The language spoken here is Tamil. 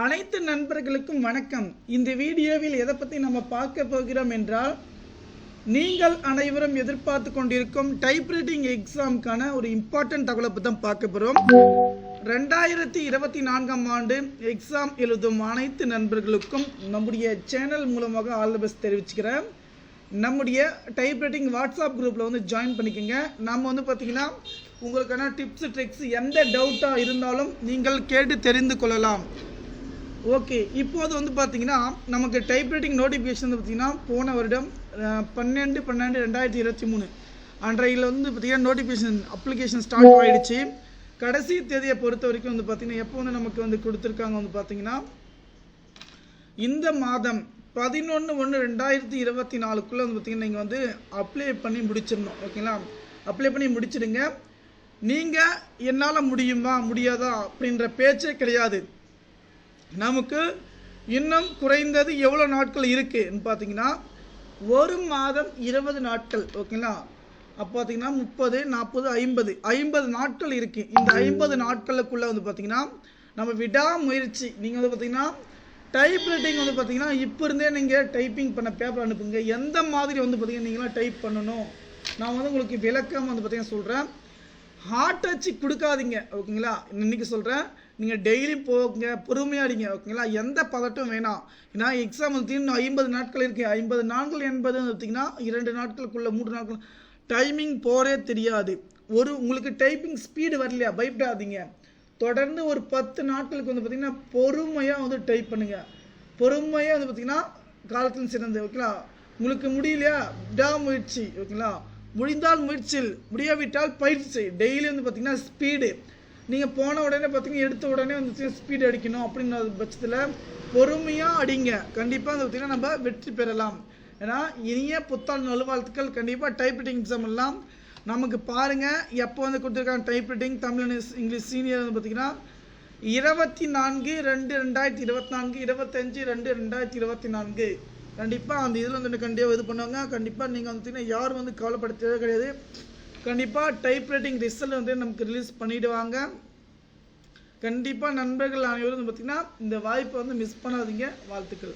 அனைத்து நண்பர்களுக்கும் வணக்கம். இந்த வீடியோவில் எதை பற்றி நம்ம பார்க்க போகிறோம் என்றால், நீங்கள் அனைவரும் எதிர்பார்த்து கொண்டிருக்கும் டைப்ரைட்டிங் எக்ஸாமுக்கான ஒரு இம்பார்ட்டன்ட் தகவலை பற்றி தான் பார்க்க போகிறோம். 2024ஆம் ஆண்டு எக்ஸாம் எழுதும் அனைத்து நண்பர்களுக்கும் நம்முடைய சேனல் மூலமாக ஆல் தி பெஸ்ட் தெரிவிச்சுக்கிறேன். நம்முடைய டைப்ரைட்டிங் வாட்ஸ்அப் குரூப்பில் ஜாயின் பண்ணிக்கோங்க. நம்ம பார்த்தீங்கன்னா உங்களுக்கான டிப்ஸ் ட்ரிக்ஸ் எந்த டவுட்டாக இருந்தாலும் நீங்கள் கேட்டு தெரிந்து கொள்ளலாம். ஓகே, இப்போது பார்த்தீங்கன்னா நமக்கு டைப்ரைட்டிங் நோட்டிஃபிகேஷன் பார்த்தீங்கன்னா போன வருடம் 12/12/2023 அன்றையில் பார்த்தீங்கன்னா நோட்டிஃபிகேஷன் அப்ளிகேஷன் ஸ்டார்ட் ஆகிடுச்சு. கடைசி தேதியை பொறுத்த வரைக்கும் பார்த்தீங்கன்னா எப்போ நமக்கு கொடுத்துருக்காங்க பார்த்தீங்கன்னா இந்த மாதம் 11/1/2024க்குள்ளே பார்த்தீங்கன்னா நீங்கள் அப்ளை பண்ணி முடிச்சிடணும். ஓகேங்களா, அப்ளை பண்ணி முடிச்சிடுங்க. நீங்கள் என்னால் முடியுமா முடியாதா அப்படின்ற பேச்சே கிடையாது. நமக்கு இன்னும் குறைந்தது எவ்வளோ நாட்கள் இருக்குன்னு பார்த்தீங்கன்னா ஒரு மாதம் 20 நாட்கள். ஓகேங்களா, அப்போ பார்த்தீங்கன்னா 30, 40, 50 நாட்கள் இருக்குது. இந்த 50 நாட்களுக்குள்ளே பார்த்தீங்கன்னா நம்ம விடாமுயற்சி நீங்கள் பார்த்தீங்கன்னா டைப்ரைட்டிங் பார்த்தீங்கன்னா இப்போ இருந்தே நீங்கள் டைப்பிங் பண்ண பேப்பர் அனுப்புங்க. எந்த மாதிரி பார்த்தீங்கன்னா நீங்களாம் டைப் பண்ணணும் நான் உங்களுக்கு விளக்கம் பார்த்தீங்கன்னா சொல்கிறேன். ஹார்ட் டச் கொடுக்காதீங்க. ஓகேங்களா, இன்றைக்கி சொல்கிறேன், நீங்கள் டெய்லி போங்க, பொறுமையாக அடிங்க. ஓகேங்களா, எந்த பதட்டும் வேணாம். ஏன்னா எக்ஸாம் இன்னும் 50 நாட்கள் இருக்குது. 50 நாட்கள் என்பது பார்த்திங்கன்னா 2 நாட்களுக்குள்ளே 3 நாட்கள் டைமிங் போகிறே தெரியாது. உங்களுக்கு டைப்பிங் ஸ்பீடு வரலையா பயப்படாதீங்க. தொடர்ந்து ஒரு 10 நாட்களுக்கு பார்த்திங்கன்னா பொறுமையாக டைப் பண்ணுங்கள். பொறுமையாக பார்த்திங்கன்னா காலத்தில் சிறந்து. ஓகேங்களா, உங்களுக்கு முடியலையா விடாமுயற்சி. ஓகேங்களா, முடிந்தால் முயற்சியில், முடியாவிட்டால் பயிற்சி. டெய்லி பார்த்தீங்கன்னா ஸ்பீடு நீங்கள் போன உடனே பார்த்தீங்கன்னா எடுத்த உடனே ஸ்பீடு அடிக்கணும் அப்படின்ற பட்சத்தில் பொறுமையாக அடிங்க. கண்டிப்பாக பார்த்தீங்கன்னா நம்ம வெற்றி பெறலாம். ஏன்னா இனிய புத்தாண்டு நல்வாழ்த்துக்கள். கண்டிப்பாக டைப்ரைட்டிங் எக்ஸாம் எல்லாம் நமக்கு பாருங்கள் எப்போ கொடுத்துருக்காங்க. டைப்ரைட்டிங் தமிழ் இங்கிலீஷ் சீனியர் பார்த்தீங்கன்னா 24/2/2024, 25/2/2024 கண்டிப்பாக அந்த இதில் கண்டிப்பாக இது பண்ணுவாங்க. கண்டிப்பாக நீங்கள் யாரும் கவலைப்படுத்தவே கிடையாது. கண்டிப்பாக டைப்ரைட்டிங் ரிசல்ட் நமக்கு ரிலீஸ் பண்ணிவிடுவாங்க. கண்டிப்பாக நண்பர்கள் அனைவரும் பார்த்தீங்கன்னா இந்த வாய்ப்பை மிஸ் பண்ணாதீங்க. வாழ்த்துக்கள்.